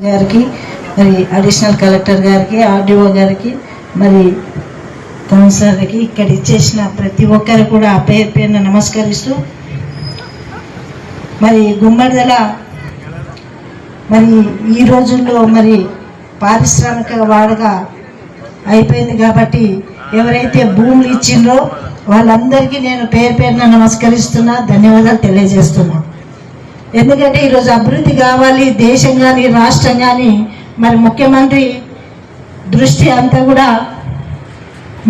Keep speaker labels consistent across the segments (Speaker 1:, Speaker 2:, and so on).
Speaker 1: గారికి మరి additional collector గారికి ఆర్డీఓ గారికి మరి కౌన్సిలర్కి ఇక్కడ ఇచ్చేసిన ప్రతి ఒక్కరు కూడా పేరు పేరున నమస్కరిస్తూ మరి గుమ్మడిదల మరి ఈ రోజుల్లో మరి పారిశ్రామిక వాడగా అయిపోయింది కాబట్టి ఎవరైతే భూములు ఇచ్చిండ్రో వాళ్ళందరికీ నేను పేరు పేరున నమస్కరిస్తున్నా, ధన్యవాదాలు తెలియజేస్తున్నా. ఎందుకంటే ఈరోజు అభివృద్ధి కావాలి, దేశం కానీ రాష్ట్రం కానీ మరి ముఖ్యమంత్రి దృష్టి అంతా కూడా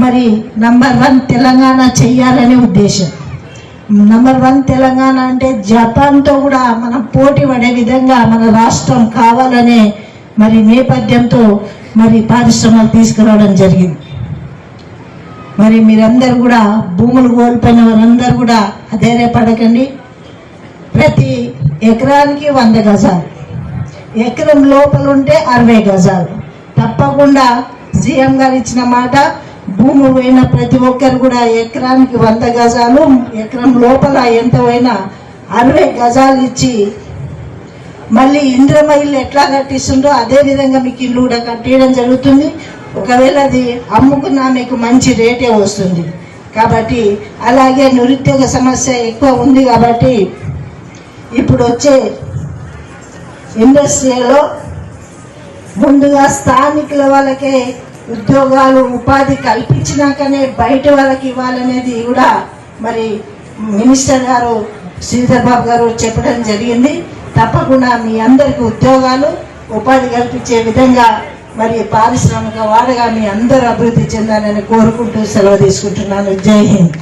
Speaker 1: మరి నంబర్ 1 తెలంగాణ చెయ్యాలనే ఉద్దేశం. నంబర్ 1 తెలంగాణ అంటే జపాన్తో కూడా మనం పోటీ పడే విధంగా మన రాష్ట్రం కావాలనే మరి నేపథ్యంతో మరి పారిశ్రమలు తీసుకురావడం జరిగింది. మరి మీరందరూ కూడా భూములు కోల్పోయిన వారందరూ కూడా అధైర్యపడకండి. ప్రతి ఎకరానికి 100 గజాలు, ఎకరం లోపల ఉంటే 60 గజాలు. తప్పకుండా సీఎం గారు ఇచ్చిన మాట, భూమి పోయిన ప్రతి ఒక్కరు కూడా ఎకరానికి 100 గజాలు, ఎకరం లోపల ఎంత పోయినా 60 గజాలు ఇచ్చి మళ్ళీ ఇంద్రమ్మ ఇల్లు ఎట్లా కట్టిస్తుందో అదే విధంగా మీకు ఇల్లు కూడా కట్టేయడం జరుగుతుంది. ఒకవేళ అది అమ్ముకున్నా మీకు మంచి రేటే వస్తుంది. కాబట్టి అలాగే నిరుద్యోగ సమస్య ఎక్కువ ఉంది కాబట్టి ఇప్పుడు వచ్చే ఇండస్ట్రీలో ముందుగా స్థానికుల వాళ్ళకే ఉద్యోగాలు ఉపాధి కల్పించినాకనే బయట వాళ్ళకి ఇవ్వాలనేది కూడా మరి మినిస్టర్ గారు శ్రీధర్ బాబు గారు చెప్పడం జరిగింది. తప్పకుండా మీ అందరికీ ఉద్యోగాలు ఉపాధి కల్పించే విధంగా మరి పారిశ్రామిక వాడగా మీ అందరూ అభివృద్ధి చెందాలని కోరుకుంటూ సెలవు తీసుకుంటున్నాను. జై హింద్.